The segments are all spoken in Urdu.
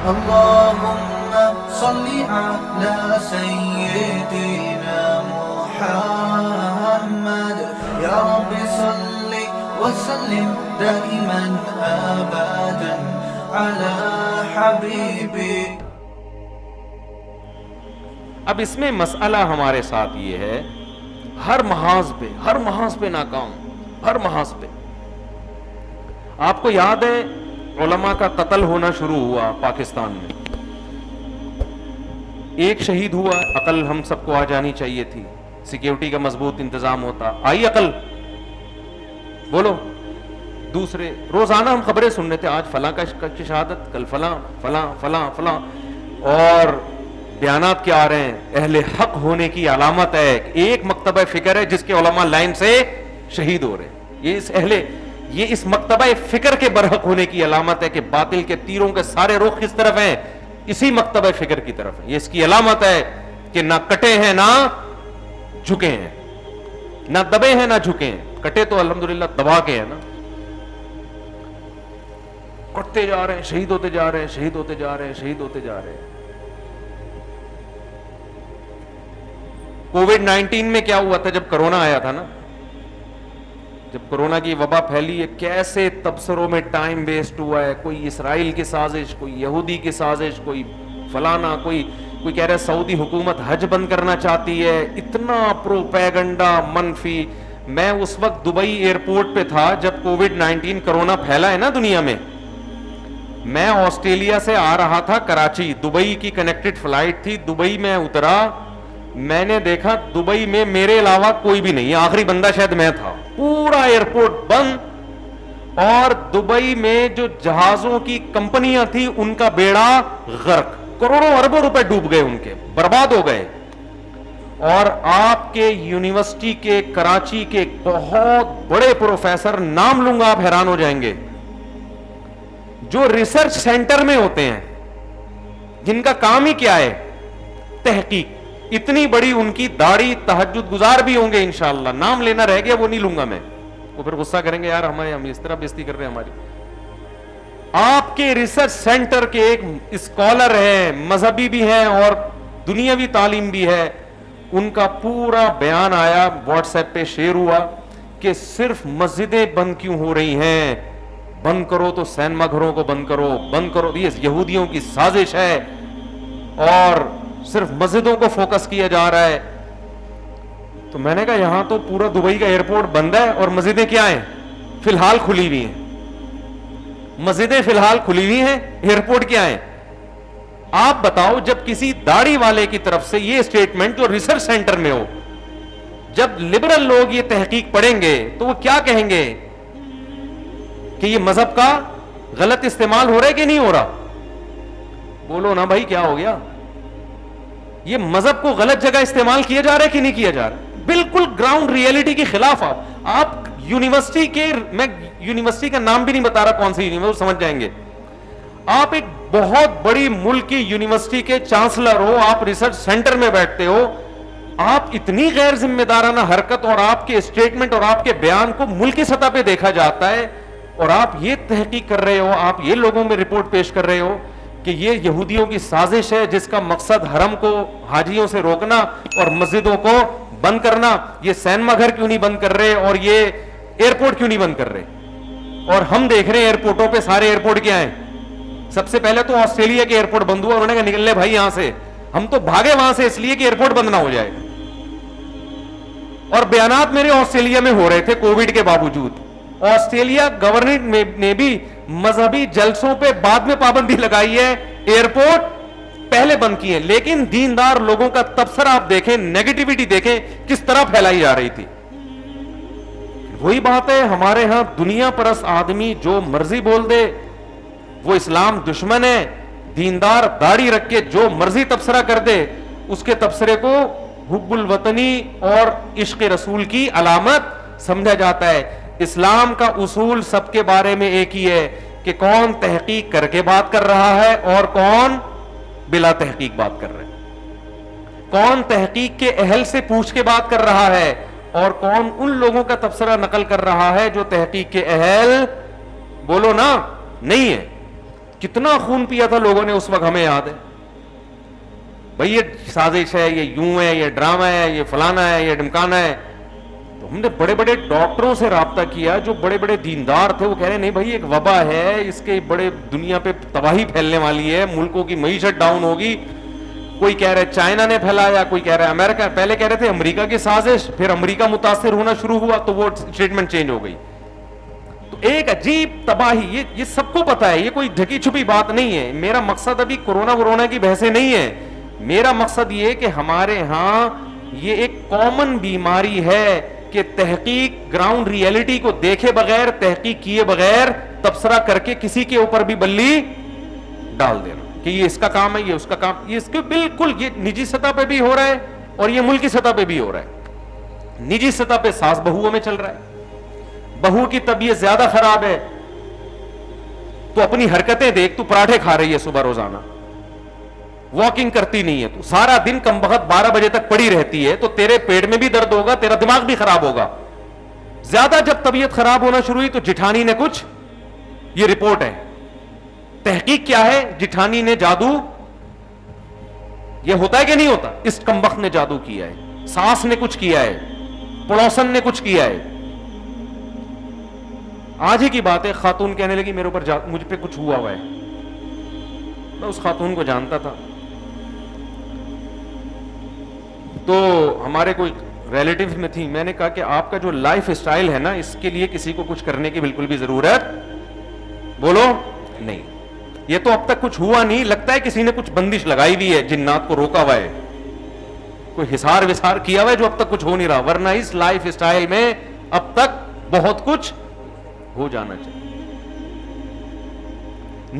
اللهم صل على سيدنا محمد يا رب صل وسلم دائما أبدا على حبيبي. اب اس میں مسئلہ ہمارے ساتھ یہ ہے، ہر محاذ پہ ناکام، ہر محاذ پہ. آپ کو یاد ہے علماء کا قتل ہونا شروع ہوا پاکستان میں، ایک شہید ہوا، عقل ہم سب کو آ جانی چاہیے تھی، سیکیورٹی کا مضبوط انتظام ہوتا، آئی عقل؟ بولو. دوسرے روزانہ ہم خبریں سن رہے تھے، آج فلاں کی شہادت، کل فلاں فلاں فلاں فلاں، اور بیانات کیا آ رہے ہیں؟ اہل حق ہونے کی علامت ہے، ایک مکتبہ فکر ہے جس کے علماء لائن سے شہید ہو رہے ہیں. یہ اس مکتبہ فکر کے برحق ہونے کی علامت ہے کہ باطل کے تیروں کے سارے رخ کس طرف ہیں؟ اسی مکتبہ فکر کی طرف ہے. یہ اس کی علامت ہے کہ نہ کٹے ہیں نہ جھکے ہیں، نہ دبے ہیں نہ جھکے ہیں. کٹے تو الحمدللہ دبا کے ہیں نا، کٹتے جا رہے ہیں، شہید ہوتے جا رہے ہیں، شہید ہوتے جا رہے ہیں، شہید ہوتے جا رہے ہیں. کووڈ-19 میں کیا ہوا تھا جب کرونا آیا تھا نا، جب کرونا کی وبا پھیلی ہے، کیسے تبصروں میں ٹائم ویسٹ ہوا ہے. کوئی اسرائیل کی سازش، کوئی یہودی کی سازش، کوئی فلانا، کوئی کہہ رہا ہے سعودی حکومت حج بند کرنا چاہتی ہے. اتنا پروپیگنڈا منفی. میں اس وقت دبئی ایئرپورٹ پہ تھا جب کووڈ-19 کرونا پھیلا ہے نا دنیا میں. میں آسٹریلیا سے آ رہا تھا کراچی، دبئی کی کنیکٹڈ فلائٹ تھی. دبئی میں اترا، میں نے دیکھا دبئی میں میرے علاوہ کوئی بھی نہیں، آخری بندہ شاید میں تھا. پورا ایئرپورٹ بند، اور دبئی میں جو جہازوں کی کمپنیاں تھیں ان کا بیڑا غرق، کروڑوں اربوں روپے ڈوب گئے، ان کے برباد ہو گئے. اور آپ کے یونیورسٹی کے کراچی کے ایک بہت بڑے پروفیسر، نام لوں گا آپ حیران ہو جائیں گے، جو ریسرچ سینٹر میں ہوتے ہیں، جن کا کام ہی کیا ہے؟ تحقیق. اتنی بڑی ان کی داڑھی، تہجد گزار بھی ہوں گے انشاءاللہ، نام لینا رہ گیا وہ نہیں لوں گا میں، وہ پھر غصہ کریں گے یار ہم اس طرح بےزتی کر رہے ہیں ہماری. آپ کے ریسرچ سینٹر کے ایک اسکالر ہیں، مذہبی بھی ہیں اور دنیاوی تعلیم بھی ہے، ان کا پورا بیان آیا واٹس ایپ پہ شیئر ہوا کہ صرف مسجدیں بند کیوں ہو رہی ہیں؟ بند کرو تو سینما گھروں کو بند کرو، بند کرو، یہ یہودیوں کی سازش ہے، اور صرف مسجدوں کو فوکس کیا جا رہا ہے. تو میں نے کہا یہاں تو پورا دبئی کا ایئرپورٹ بند ہے اور مسجدیں کیا ہیں؟ فی الحال کھلی ہوئی ہیں. مسجدیں فی الحال کھلی ہوئی ہیں، ایئرپورٹ کیا ہیں؟ آپ بتاؤ، جب کسی داڑھی والے کی طرف سے یہ اسٹیٹمنٹ جو ریسرچ سینٹر میں ہو، جب لبرل لوگ یہ تحقیق پڑھیں گے تو وہ کیا کہیں گے کہ یہ مذہب کا غلط استعمال ہو رہا ہے کہ نہیں ہو رہا؟ بولو نا بھائی، کیا ہو گیا؟ یہ مذہب کو غلط جگہ استعمال کیا جا رہا ہے کہ نہیں کیا جا رہا؟ بالکل گراؤنڈ ریئلٹی کے خلاف. آپ یونیورسٹی کے، میں یونیورسٹی کا نام بھی نہیں بتا رہا کون سی یونیورسٹی، سمجھ جائیں گے. آپ ایک بہت بڑی ملک کی یونیورسٹی کے چانسلر ہو، آپ ریسرچ سینٹر میں بیٹھتے ہو، آپ اتنی غیر ذمہ دارانہ حرکت اور آپ کے اسٹیٹمنٹ اور آپ کے بیان کو ملکی سطح پہ دیکھا جاتا ہے، اور آپ یہ تحقیق کر رہے ہو، آپ یہ لوگوں میں رپورٹ پیش کر رہے ہو کہ یہ یہودیوں کی سازش ہے جس کا مقصد حرم کو حاجیوں سے روکنا اور مسجدوں کو بند کرنا. یہ سینما گھر کیوں نہیں بند کر رہے اور یہ ایئرپورٹ کیوں نہیں بند کر رہے؟ اور ہم دیکھ رہے ہیں ایئرپورٹوں پہ سارے ایئرپورٹ کیا ہیں. سب سے پہلے تو آسٹریلیا کے ایئرپورٹ بند ہوا، انہوں نے کہا نکل لے بھائی یہاں سے، ہم تو بھاگے وہاں سے اس لیے کہ ایئرپورٹ بند نہ ہو جائے. اور بیانات میرے آسٹریلیا میں ہو رہے تھے کووڈ کے باوجود. آسٹریلیا گورنمنٹ نے بھی مذہبی جلسوں پہ بعد میں پابندی لگائی ہے، ایئرپورٹ پہلے بند کیے، لیکن دیندار لوگوں کا تبصرہ آپ دیکھیں، نیگیٹیوٹی دیکھیں کس طرح پھیلائی جا رہی تھی. وہی بات ہے، ہمارے ہاں دنیا پرست آدمی جو مرضی بول دے وہ اسلام دشمن ہے. دیندار داڑھی رکھ کے جو مرضی تبصرہ کر دے، اس کے تبصرے کو حب الوطنی اور عشق رسول کی علامت سمجھا جاتا ہے. اسلام کا اصول سب کے بارے میں ایک ہی ہے کہ کون تحقیق کر کے بات کر رہا ہے اور کون بلا تحقیق بات کر رہا ہے، کون تحقیق کے اہل سے پوچھ کے بات کر رہا ہے اور کون ان لوگوں کا تبصرہ نقل کر رہا ہے جو تحقیق کے اہل بولو نا نہیں ہے. کتنا خون پیا تھا لوگوں نے اس وقت ہمیں یاد ہے. بھئی یہ سازش ہے, یہ یوں ہے, یہ ڈرامہ ہے, یہ فلانا ہے, یہ ڈمکانا ہے. تو ہم نے بڑے بڑے ڈاکٹروں سے رابطہ کیا جو بڑے بڑے دیندار تھے, وہ کہہ رہے نہیں بھائی ایک وبا ہے, اس کے بڑے دنیا پہ تباہی پھیلنے والی ہے, ملکوں کی معیشت ڈاؤن ہوگی. کوئی کہہ رہے چائنا نے پھیلایا, کوئی کہہ رہا ہے امریکہ, پہلے کہہ رہے تھے امریکہ کی سازش, پھر امریکہ متاثر ہونا شروع ہوا تو وہ اسٹیٹمنٹ چینج ہو گئی. تو ایک عجیب تباہی, یہ سب کو پتا ہے, یہ کوئی ڈھکی چھپی بات نہیں ہے. میرا مقصد ابھی کورونا کی بحثیں نہیں ہے. میرا مقصد یہ کہ ہمارے ہاں یہ ایک کامن بیماری ہے کہ تحقیق گراؤنڈ ریئلٹی کو دیکھے بغیر, تحقیق کیے بغیر تبصرہ کر کے کسی کے اوپر بھی بلی ڈال دینا کہ یہ اس کا کام ہے, یہ اس کا کام. یہ اس کے بالکل یہ نجی سطح پہ بھی ہو رہا ہے اور یہ ملکی سطح پہ بھی ہو رہا ہے. نجی سطح پہ ساس بہوؤں میں چل رہا ہے. بہو کی طبیعت زیادہ خراب ہے تو اپنی حرکتیں دیکھ, تو پراٹھے کھا رہی ہے صبح روزانہ, واکنگ کرتی نہیں ہے, تو سارا دن کم وقت 12 بجے تک پڑی رہتی ہے, تو تیرے پیٹ میں بھی درد ہوگا, تیرا دماغ بھی خراب ہوگا. زیادہ جب طبیعت خراب ہونا شروع ہوئی تو جٹھانی نے کچھ, یہ رپورٹ ہے, تحقیق کیا ہے, جٹھانی نے جادو, یہ ہوتا ہے کہ نہیں ہوتا, اس کمبخت نے جادو کیا ہے, ساس نے کچھ کیا ہے, پڑوسن نے کچھ کیا ہے. آج ہی کی بات ہے, خاتون کہنے لگی میرے اوپر مجھ پہ کچھ ہوا ہے. میں اس خاتون کو جانتا تھا, تو ہمارے کوئی ریلیٹیو میں تھی. میں نے کہا کہ آپ کا جو لائف اسٹائل ہے نا, اس کے لیے کسی کو کچھ کرنے کی بالکل بھی ضرورت بولو نہیں. یہ تو اب تک کچھ ہوا نہیں, لگتا ہے کسی نے کچھ بندش لگائی ہوئی ہے, جنات کو روکا ہوا ہے, کوئی حصار وسار کیا ہوا ہے جو اب تک کچھ ہو نہیں رہا, ورنہ اس لائف اسٹائل میں اب تک بہت کچھ ہو جانا چاہیے.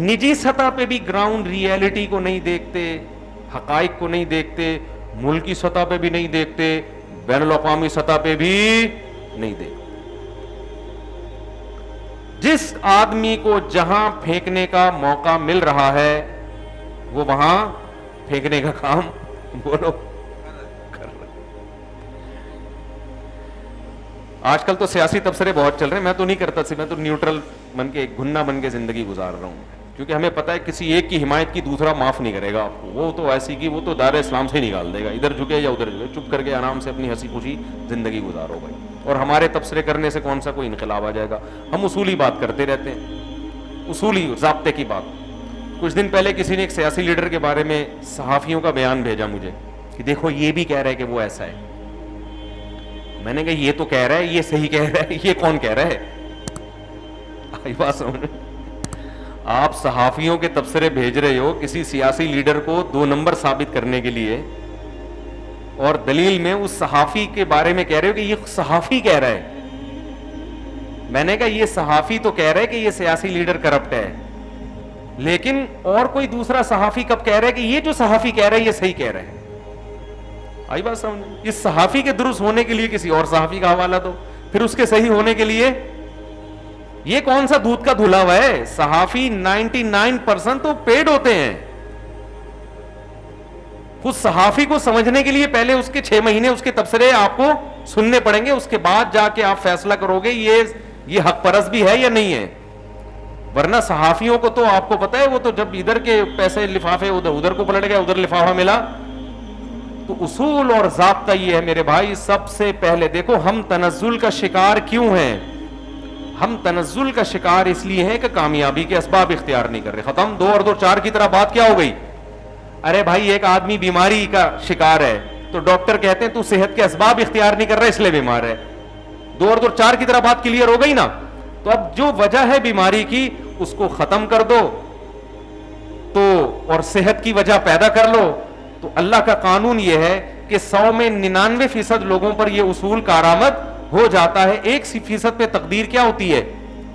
نجی سطح پہ بھی گراؤنڈ ریئلٹی کو نہیں دیکھتے, حقائق کو نہیں دیکھتے, ملکی سطح پہ بھی نہیں دیکھتے, بین الاقوامی سطح پہ بھی نہیں دیکھتے. جس آدمی کو جہاں پھینکنے کا موقع مل رہا ہے وہ وہاں پھینکنے کا کام بولو کر رہا. آج کل تو سیاسی تبصرے بہت چل رہے ہیں, میں تو نہیں کرتا, میں تو نیوٹرل بن کے, گھنا بن کے زندگی گزار رہا ہوں, کیونکہ ہمیں پتا ہے کسی ایک کی حمایت کی دوسرا معاف نہیں کرے گا آپ کو. وہ تو ایسی کی, وہ تو دائرہ اسلام سے نکال دے گا, ادھر جھکے یا ادھر جھکے, چپ کر کے آرام سے اپنی ہنسی خوشی زندگی گزارو بھائی. اور ہمارے تبصرے کرنے سے کون سا کوئی انقلاب آ جائے گا. ہم اصولی بات کرتے رہتے ہیں, اصولی ضابطے کی بات. کچھ دن پہلے کسی نے ایک سیاسی لیڈر کے بارے میں صحافیوں کا بیان بھیجا مجھے کہ دیکھو یہ بھی کہہ رہا ہے کہ وہ ایسا ہے. میں نے کہا یہ تو کہہ رہا ہے, یہ صحیح کہہ رہا ہے, یہ کون کہہ رہا ہے؟ آئی بات سمجھ. آپ صحافیوں کے تبصرے بھیج رہے ہو کسی سیاسی لیڈر کو 2 نمبر ثابت کرنے کے لیے, اور دلیل میں اس صحافی کے بارے میں کہہ رہے ہو کہ یہ صحافی کہہ رہا ہے. میں نے کہا یہ صحافی تو کہہ رہا ہے کہ یہ سیاسی لیڈر کرپٹ ہے, لیکن اور کوئی دوسرا صحافی کب کہہ رہا ہے کہ یہ جو صحافی کہہ رہا ہے یہ صحیح کہہ رہا ہے؟ آئی بات سمجھ. اس صحافی کے درست ہونے کے لیے کسی اور صحافی کا حوالہ دو, پھر اس کے صحیح ہونے کے لیے یہ کون سا دودھ کا دھلا ہوا ہے؟ صحافی 99% تو پیڈ ہوتے ہیں. خود صحافی کو سمجھنے کے لیے پہلے اس کے 6 مہینے اس کے تبصرے آپ کو سننے پڑیں گے, اس کے بعد جا کے آپ فیصلہ کرو گے یہ حق پرست بھی ہے یا نہیں ہے. ورنہ صحافیوں کو تو آپ کو پتا ہے, وہ تو جب ادھر کے پیسے لفافے ادھر کو پلٹ گیا, ادھر لفافہ ملا. تو اصول اور ضابطہ یہ ہے میرے بھائی, سب سے پہلے دیکھو ہم تنزل کا شکار کیوں ہیں. ہم تنزل کا شکار اس لیے ہیں کہ کامیابی کے اسباب اختیار نہیں کر رہے. ختم. 2 اور 2 4 کی طرح بات کیا ہو گئی؟ ارے بھائی ایک آدمی بیماری کا شکار ہے تو ڈاکٹر کہتے ہیں تو صحت کے اسباب اختیار نہیں کر رہا اس لیے بیمار ہے. 2 اور 2 4 کی طرح بات کلیئر ہو گئی نا. تو اب جو وجہ ہے بیماری کی اس کو ختم کر دو تو, اور صحت کی وجہ پیدا کر لو. تو اللہ کا قانون یہ ہے کہ 100 میں 99% لوگوں پر یہ اصول کارآمد ہو جاتا ہے. 1% پہ تقدیر کیا ہوتی ہے؟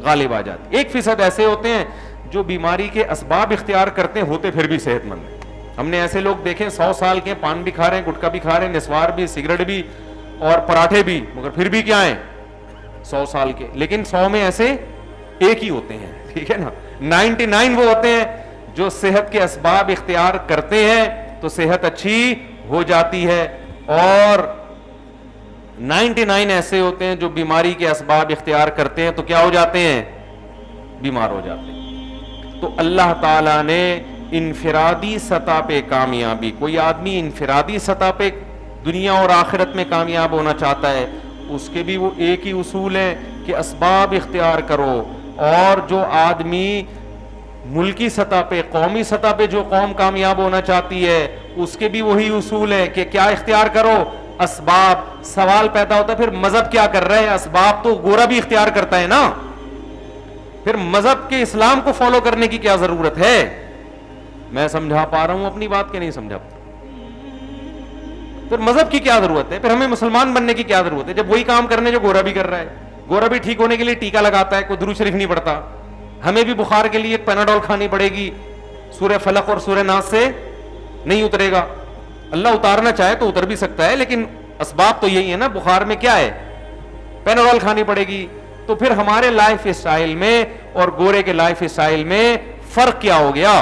غالب آ جاتی. 1% ایسے ہوتے ہیں جو بیماری کے اسباب اختیار کرتے ہیں, ہوتے پھر بھی صحت مند ہیں. ہم نے ایسے لوگ دیکھے 100 سال کے, پان بھی کھا رہے ہیں, گٹکا بھی کھا رہے ہیں, نسوار بھی, سگریٹ بھی اور پراٹھے بھی, مگر پھر بھی کیا ہیں 100 سال کے. لیکن 100 میں ایسے ایک ہی ہوتے ہیں, ٹھیک ہے نا. 99 وہ ہوتے ہیں جو صحت کے اسباب اختیار کرتے ہیں تو صحت اچھی ہو جاتی ہے, اور 99 ایسے ہوتے ہیں جو بیماری کے اسباب اختیار کرتے ہیں تو کیا ہو جاتے ہیں؟ بیمار ہو جاتے ہیں. تو اللہ تعالیٰ نے انفرادی سطح پہ کامیابی، کوئی آدمی انفرادی سطح پہ دنیا اور آخرت میں کامیاب ہونا چاہتا ہے، اس کے بھی وہ ایک ہی اصول ہے کہ اسباب اختیار کرو. اور جو آدمی ملکی سطح پہ، قومی سطح پہ جو قوم کامیاب ہونا چاہتی ہے، اس کے بھی وہی اصول ہے کہ کیا اختیار کرو؟ اسباب. سوال پیدا ہوتا ہے پھر مذہب کیا کر رہا ہے؟ اسباب تو گورا بھی اختیار کرتا ہے نا، پھر مذہب کے اسلام کو فالو کرنے کی کیا ضرورت ہے؟ میں سمجھا پا رہا ہوں اپنی بات کہ نہیں سمجھا؟ پھر مذہب کی کیا ضرورت ہے؟ پھر ہمیں مسلمان بننے کی کیا ضرورت ہے جب وہی کام کرنے جو گورا بھی کر رہا ہے؟ گورا بھی ٹھیک ہونے کے لیے ٹیکا لگاتا ہے، کوئی درود شریف نہیں پڑھتا. ہمیں بھی بخار کے لیے پیناڈول کھانی پڑے گی، سورہ فلق اور سورہ ناس سے نہیں اترے گا. اللہ اتارنا چاہے تو اتر بھی سکتا ہے، لیکن اسباب تو یہی ہے نا. بخار میں کیا ہے؟ پیناڈول کھانی پڑے گی. تو پھر ہمارے لائف اسٹائل میں اور گورے کے لائف اسٹائل میں فرق کیا ہو گیا؟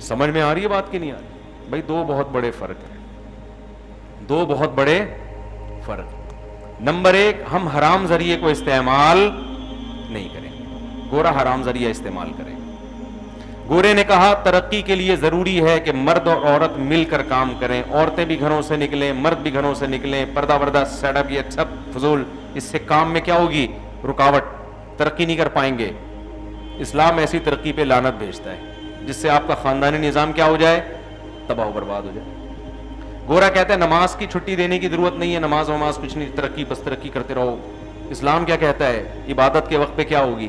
سمجھ میں آ رہی ہے بات کی نہیں آ رہی؟ بھائی دو بہت بڑے فرق ہیں، دو بہت بڑے فرق. نمبر ایک، ہم حرام ذریعے کو استعمال نہیں کریں گے. گورا حرام ذریعہ استعمال کرے گا. گورے نے کہا ترقی کے لیے ضروری ہے کہ مرد اور عورت مل کر کام کریں، عورتیں بھی گھروں سے نکلیں، مرد بھی گھروں سے نکلیں، پردہ وردہ سیٹ اپ، یہ سب فضول. اس سے کام میں کیا ہوگی؟ رکاوٹ، ترقی نہیں کر پائیں گے. اسلام ایسی ترقی پہ لعنت بھیجتا ہے جس سے آپ کا خاندانی نظام کیا ہو جائے؟ تباہ و برباد ہو جائے. گورا کہتا ہے نماز کی چھٹی دینے کی ضرورت نہیں ہے، نماز وماز کچھ نہیں، ترقی بس ترقی کرتے رہو. اسلام کیا کہتا ہے؟ عبادت کے وقت پہ کیا ہوگی؟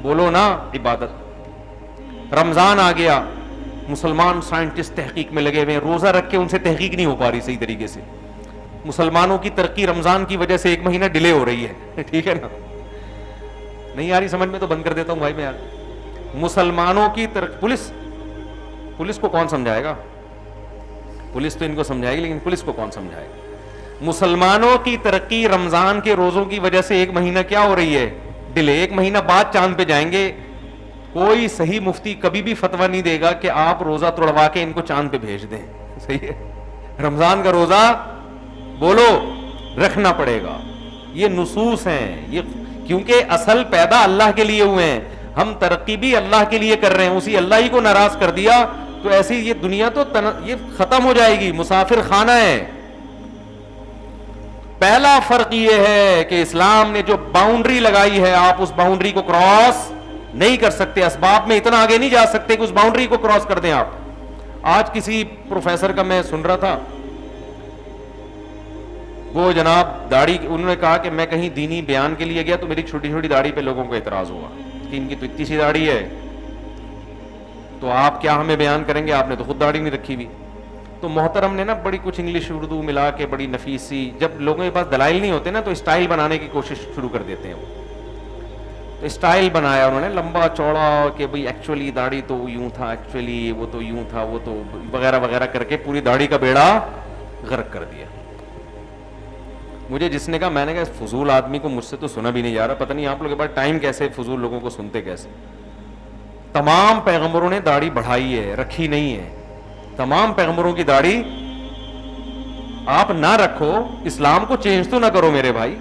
بولو نا، عبادت. رمضان آ گیا، مسلمان سائنٹسٹ تحقیق میں لگے ہوئے ہیں، روزہ رکھ کے ان سے تحقیق نہیں ہو پا رہی صحیح طریقے سے. مسلمانوں کی ترقی رمضان کی وجہ سے 1 مہینہ ڈیلے ہو رہی ہے. ٹھیک ہے نا؟ نہیں آ رہی سمجھ میں تو بند کر دیتا ہوں بھائی میں. مسلمانوں کی ترقی، پولیس کو کون سمجھائے گا؟ پولیس تو ان کو سمجھائے گی، لیکن پولیس کو کون سمجھائے گا؟ مسلمانوں کی ترقی رمضان کے روزوں کی وجہ سے 1 مہینہ کیا ہو رہی ہے؟ ڈیلے. 1 مہینہ بعد چاند پہ جائیں گے. کوئی صحیح مفتی کبھی بھی فتویٰ نہیں دے گا کہ آپ روزہ توڑوا کے ان کو چاند پہ بھیج دیں. صحیح ہے؟ رمضان کا روزہ بولو رکھنا پڑے گا. یہ نصوص ہیں، یہ کیونکہ اصل پیدا اللہ کے لیے ہوئے ہیں، ہم ترقی بھی اللہ کے لیے کر رہے ہیں. اسی اللہ ہی کو ناراض کر دیا تو ایسی یہ دنیا تو یہ ختم ہو جائے گی، مسافر خانہ ہے. پہلا فرق یہ ہے کہ اسلام نے جو باؤنڈری لگائی ہے، آپ اس باؤنڈری کو کراس نہیں کر سکتے. اسباب میں اتنا آگے نہیں جا سکتے کہ اس باؤنڈری کو کراس کر دیں آپ. آج کسی پروفیسر کا میں سن رہا تھا، وہ جناب داڑھی، انہوں نے کہا کہ میں کہیں دینی بیان کے لیے گیا تو میری چھوٹی چھوٹی داڑھی پہ لوگوں کو اعتراض ہوا کہ ان کی تو اتنی سی داڑھی ہے، تو آپ کیا ہمیں بیان کریں گے؟ آپ نے تو خود داڑھی نہیں رکھی ہوئی. تو محترم نے نا بڑی کچھ انگلش اردو ملا کے بڑی نفیس سی، جب لوگوں کے پاس دلائل نہیں ہوتے نا تو اسٹائل بنانے کی کوشش شروع کر دیتے ہیں. وہ تو اسٹائل بنایا انہوں نے لمبا چوڑا کہ بھئی ایکچولی داڑھی تو یوں تھا، ایکچولی وہ تو یوں تھا، وہ تو وغیرہ وغیرہ کر کے پوری داڑھی کا بیڑا غرق کر دیا. مجھے جس نے کہا، میں نے کہا فضول آدمی کو مجھ سے تو سنا بھی نہیں جا رہا، پتہ نہیں آپ لوگوں کے پاس ٹائم کیسے فضول لوگوں کو سنتے کیسے. تمام پیغمبروں نے داڑھی بڑھائی ہے، رکھی نہیں ہے. تمام پیغمبروں کی داڑھی آپ نہ رکھو، اسلام کو چینج تو نہ کرو میرے بھائی.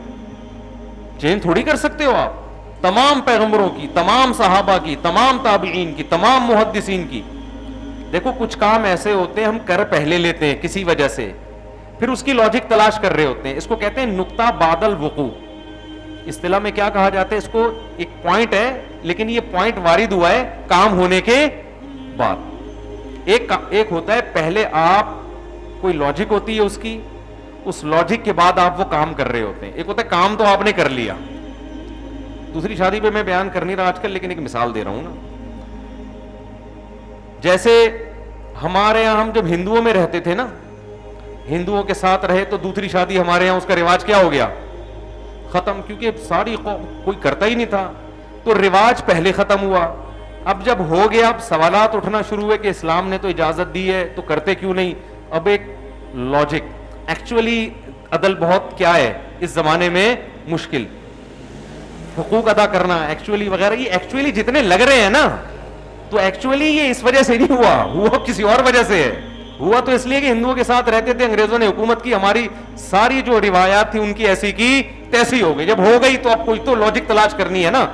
چینج تھوڑی کر سکتے ہو آپ. تمام پیغمبروں کی، تمام صحابہ کی، تمام تابعین کی، تمام محدثین کی. دیکھو کچھ کام ایسے ہوتے ہیں ہم کر پہلے لیتے ہیں کسی وجہ سے، پھر اس کی لاجک تلاش کر رہے ہوتے ہیں. اس کو کہتے ہیں نقطہ بعد الوقوع. اصطلاح میں کیا کہا جاتا ہے اس کو؟ ایک پوائنٹ ہے لیکن یہ پوائنٹ وارد ہوا ہے کام ہونے کے بعد. ایک ہوتا ہے پہلے آپ کوئی لاجک ہوتی ہے اس کی، اس لاجک کے بعد آپ وہ کام کر رہے ہوتے ہیں. ایک ہوتا ہے کام تو آپ نے کر لیا. دوسری شادی پہ میں بیان کر نہیں رہا آج کل، لیکن ایک مثال دے رہا ہوں نا. جیسے ہمارے یہاں ہم جب ہندوؤں میں رہتے تھے نا، ہندوؤں کے ساتھ رہے تو دوسری شادی ہمارے یہاں اس کا رواج کیا ہو گیا؟ ختم. کیونکہ ساری کوئی کرتا ہی نہیں تھا تو رواج پہلے ختم ہوا. اب جب ہو گیا، اب سوالات اٹھنا شروع ہوئے کہ اسلام نے تو اجازت دی ہے تو کرتے کیوں نہیں؟ اب ایک لاجک. ایکچولی عدل بہت کیا ہے اس زمانے میں؟ مشکل. حقوق ادا کرنا ایکچولی وغیرہ، یہ ایکچولی جتنے لگ رہے ہیں نا، تو ایکچولی یہ اس وجہ سے نہیں ہوا کسی اور وجہ سے ہے. ہوا تو اس لیے کہ ہندوؤں کے ساتھ رہتے تھے، انگریزوں نے حکومت کی، ہماری ساری جو روایات تھی ان کی ایسی کی تیسی ہو گئی. جب ہو گئی تو اب کوئی تو لاجک تلاش کرنی ہے نا.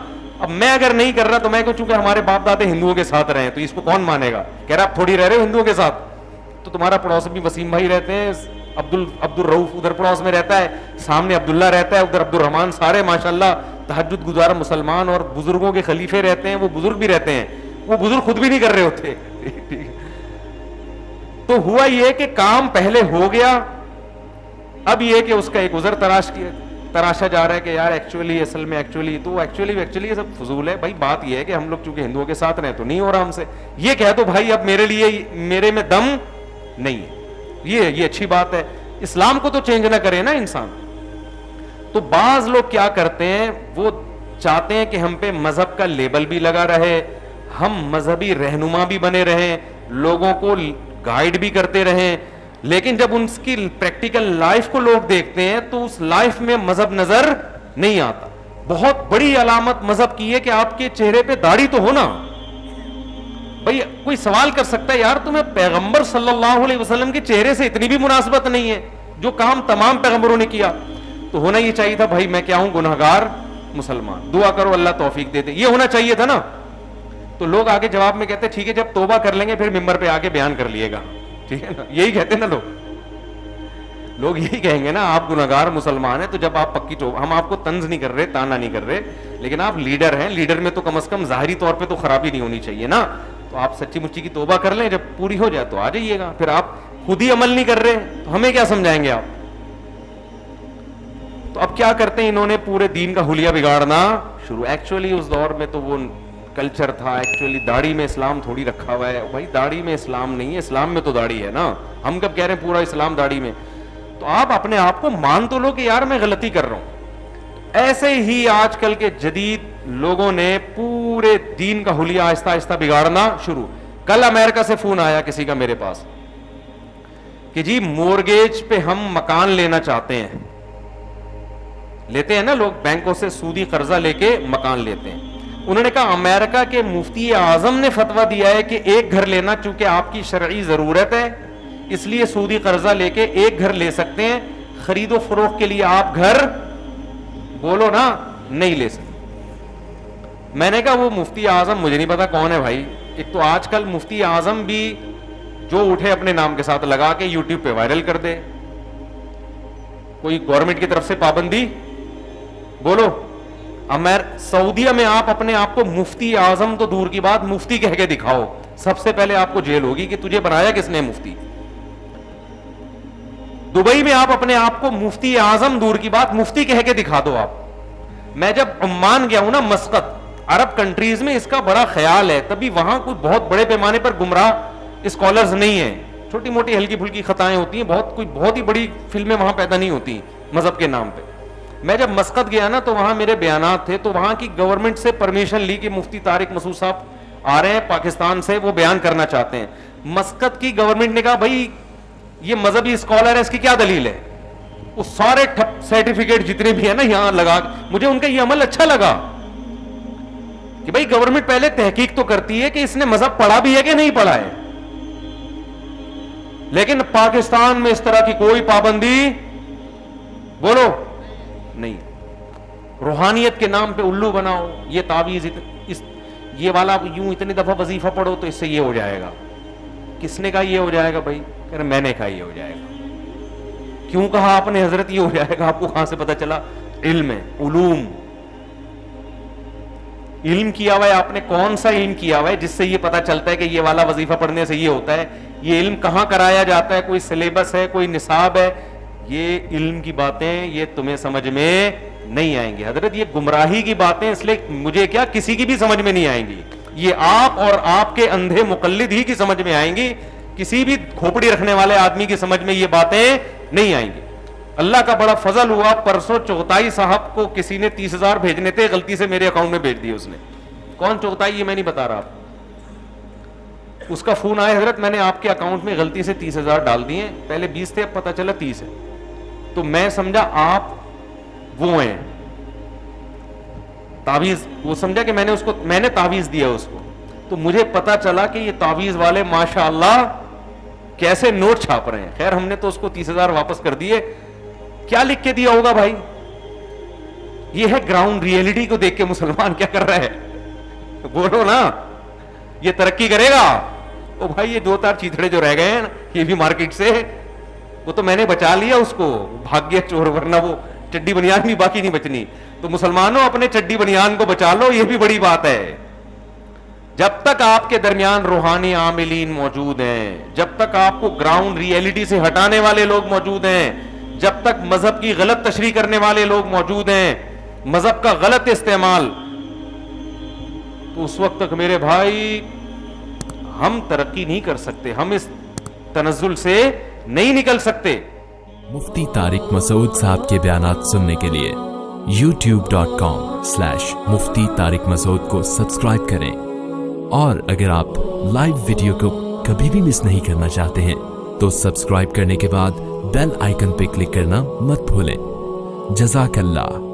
اب میں اگر نہیں کر رہا تو میں کہوں چونکہ ہمارے باپ دادے ہندوؤں کے ساتھ رہے ہیں تو اس کو کون مانے گا. کہہ رہا آپ تھوڑی رہ رہے ہو ہندوؤں کے ساتھ, تو تمہارا پڑوس میں وسیم بھائی رہتے ہیں, عبد الرؤف ادھر پڑوس میں رہتا ہے, سامنے عبداللہ رہتا ہے, ادھر عبد الرحمان, سارے ماشاءاللہ تہجد گزار مسلمان اور بزرگوں کے خلیفے رہتے ہیں, وہ بزرگ بھی رہتے ہیں, وہ بزرگ خود بھی نہیں کر رہے ہوتے. تو ہوا یہ کہ کام پہلے ہو گیا, اب یہ کہ اس کا ایک عذر تراشا جا رہا ہے کہ یار ایکچولی اصل میں ایکچولی یہ سب فضول ہے بھائی. بات یہ ہے کہ ہم لوگ چونکہ ہندوؤں کے ساتھ رہے تو نہیں ہو رہا ہم سے, یہ کہہ دو بھائی اب میرے لیے میرے میں دم نہیں ہے, یہ اچھی بات ہے. اسلام کو تو چینج نہ کرے نا انسان. تو بعض لوگ کیا کرتے ہیں, وہ چاہتے ہیں کہ ہم پہ مذہب کا لیبل بھی لگا رہے, ہم مذہبی رہنما بھی بنے رہیں, لوگوں کو گائیڈ بھی کرتے رہیں, لیکن جب ان کی پریکٹیکل لائف کو لوگ دیکھتے ہیں تو اس لائف میں مذہب نظر نہیں آتا. بہت بڑی علامت مذہب کی ہے کہ آپ کے چہرے پہ داڑھی تو ہونا. بھائی کوئی سوال کر سکتا ہے یار تمہیں پیغمبر صلی اللہ علیہ وسلم کے چہرے سے اتنی بھی مناسبت نہیں ہے جو کام تمام پیغمبروں نے کیا, تو ہونا یہ چاہیے تھا بھائی میں کیا ہوں, گنہگار مسلمان, دعا کرو اللہ توفیق دے دے, یہ ہونا چاہیے تھا نا. تو لوگ آگے جواب میں کہتے ہیں ٹھیک ہے جب توبہ کر لیں گے پھر ممبر پہ آ کے بیان کر لیے گا, ٹھیک ہے نا, یہی کہتے ہیں نا لوگ یہی کہیں گے نا آپ گنہگار مسلمان ہیں تو جب آپ پکی توبہ, ہم آپ کو طنز نہیں کر رہے, تانا نہیں کر رہے, لیکن آپ لیڈر ہیں, لیڈر میں تو کم از کم ظاہری طور پہ تو خرابی نہیں ہونی چاہیے نا. تو آپ سچی مچی کی توبہ کر لیں, جب پوری ہو جائے تو آ جائیے گا. پھر آپ خود ہی عمل نہیں کر رہے تو ہمیں کیا سمجھائیں گے آپ. تو اب کیا کرتے ہیں, انہوں نے پورے دین کا حلیہ بگاڑنا شروع. ایکچولی اس دور میں تو وہ کلچر تھا, ایکچولی داڑھی میں اسلام تھوڑی رکھا ہوا ہے بھائی, داڑھی میں اسلام نہیں ہے, اسلام میں تو داڑھی ہے نا. ہم کب کہہ رہے ہیں پورا اسلام داڑھی میں, تو آپ اپنے آپ کو مان تو لو کہ یار میں غلطی کر رہا ہوں. ایسے ہی آج کل کے جدید لوگوں نے پورے دین کا حلیہ آہستہ آہستہ بگاڑنا شروع. کل امریکہ سے فون آیا کسی کا میرے پاس کہ جی مورگیج پہ ہم مکان لینا چاہتے ہیں, لیتے ہیں نا لوگ بینکوں سے سودی قرضہ لے کے مکان لیتے ہیں. انہوں نے کہا امریکہ کے مفتی اعظم نے فتویٰ دیا ہے کہ ایک گھر لینا چونکہ آپ کی شرعی ضرورت ہے اس لیے سودی قرضہ لے کے ایک گھر لے سکتے ہیں, خرید و فروخت کے لیے آپ گھر بولو نا نہیں لے سکتے. میں نے کہا وہ مفتی اعظم مجھے نہیں پتا کون ہے بھائی. ایک تو آج کل مفتی اعظم بھی جو اٹھے اپنے نام کے ساتھ لگا کے یوٹیوب پہ وائرل کر دے, کوئی گورنمنٹ کی طرف سے پابندی بولو. سعودیہ میں آپ اپنے آپ کو مفتی اعظم تو دور کی بات مفتی کہہ کے دکھاؤ, سب سے پہلے آپ کو جیل ہوگی کہ تجھے بنایا کس نے مفتی. دبئی میں آپ اپنے آپ کو مفتی اعظم دور کی بات مفتی کہہ کے دکھا دو آپ. میں جب عمان گیا ہوں نا, مسقط, عرب کنٹریز میں اس کا بڑا خیال ہے, تبھی وہاں کوئی بہت بڑے پیمانے پر گمراہ اسکالرز نہیں ہیں, چھوٹی موٹی ہلکی پھلکی خطائیں ہوتی ہیں, بہت ہی بڑی فلمیں وہاں پیدا نہیں ہوتی مذہب کے نام پہ. میں جب مسقط گیا نا تو وہاں میرے بیانات تھے, تو وہاں کی گورنمنٹ سے پرمیشن لی کہ مفتی طارق مسعود صاحب آ رہے ہیں پاکستان سے, وہ بیان کرنا چاہتے ہیں. مسقط کی گورنمنٹ نے کہا بھائی یہ مذہبی اسکالر ہے, اس کی کیا دلیل ہے. وہ سارے سرٹیفکیٹ جتنے بھی ہیں نا یہاں لگا, مجھے ان کا یہ عمل اچھا لگا کہ بھائی گورنمنٹ پہلے تحقیق تو کرتی ہے کہ اس نے مذہب پڑھا بھی ہے کہ نہیں پڑھا ہے. لیکن پاکستان میں اس طرح کی کوئی پابندی بولو نہیں. روحانیت کے نام پہ الو بناؤ, یہ تعویذ یہ والا یوں اتنی دفعہ وظیفہ پڑھو تو اس سے یہ ہو جائے گا. کس نے کہا یہ ہو جائے گا بھائی؟ کہہ رہے میں نے کہا یہ ہو جائے گا. کیوں کہا آپ نے حضرت یہ ہو جائے گا؟ آپ کو کہاں سے پتا چلا؟ علم ہے, علم کیا ہوا ہے آپ نے. کون سا علم کیا ہوا ہے جس سے یہ پتا چلتا ہے کہ یہ والا وظیفہ پڑھنے سے یہ ہوتا ہے؟ یہ علم کہاں کرایا جاتا ہے؟ کوئی سلیبس ہے, کوئی نصاب ہے؟ یہ علم کی باتیں یہ تمہیں سمجھ میں نہیں آئیں گی حضرت. یہ گمراہی کی باتیں اس لیے مجھے کیا کسی کی بھی سمجھ میں نہیں آئیں گی. یہ آپ اور آپ کے اندھے مقلد ہی کی سمجھ میں آئیں گی, کسی بھی کھوپڑی رکھنے والے آدمی کی سمجھ میں یہ باتیں نہیں آئیں گی. اللہ کا بڑا فضل ہوا, پرسوں چغتائی صاحب کو کسی نے 30,000 بھیجنے تھے, غلطی سے میرے اکاؤنٹ میں بھیج دیے اس نے. کون چغتائی یہ میں نہیں بتا رہا آپ. اس کا فون آیا, حضرت میں نے آپ کے اکاؤنٹ میں غلطی سے 30,000 ڈال دیے, پہلے 20 تھے اب پتا چلا 30 ہے. تو میں سمجھا آپ وہ ہیں تعویذ, وہ سمجھا کہ میں نے تعویذ دیا اس کو. تو مجھے پتا چلا کہ یہ تعویذ والے ماشاءاللہ کیسے نوٹ چھاپ رہے ہیں. خیر ہم نے تو اس کو 30,000 واپس کر دیے. کیا لکھ کے دیا ہوگا بھائی؟ یہ ہے گراؤنڈ ریئلٹی کو دیکھ کے مسلمان کیا کر رہا ہے. بولو نا, یہ ترقی کرے گا؟ او بھائی یہ 2-4 چیتڑے جو رہ گئے ہیں یہ بھی مارکیٹ سے, وہ تو میں نے بچا لیا اس کو, بھاگ گیا چور, ورنہ وہ چڈی بنیان بھی باقی نہیں بچنی. تو مسلمانوں اپنے چڈی بنیان کو بچا لو, یہ بھی بڑی بات ہے. جب تک آپ کے درمیان روحانی عاملین موجود ہیں, جب تک آپ کو گراؤنڈ ریئلٹی سے ہٹانے والے لوگ موجود ہیں, جب تک مذہب کی غلط تشریح کرنے والے لوگ موجود ہیں, مذہب کا غلط استعمال, تو اس وقت تک میرے بھائی ہم ترقی نہیں کر سکتے, ہم اس تنزل سے نہیں نکل سکتے. مفتی طارق مسعود صاحب کے بیانات سننے کے لیے youtube.com/مفتی طارق مسعود کو سبسکرائب کریں, اور اگر آپ لائیو ویڈیو کو کبھی بھی مس نہیں کرنا چاہتے ہیں تو سبسکرائب کرنے کے بعد بیل آئیکن پہ کلک کرنا مت بھولیں. جزاک اللہ.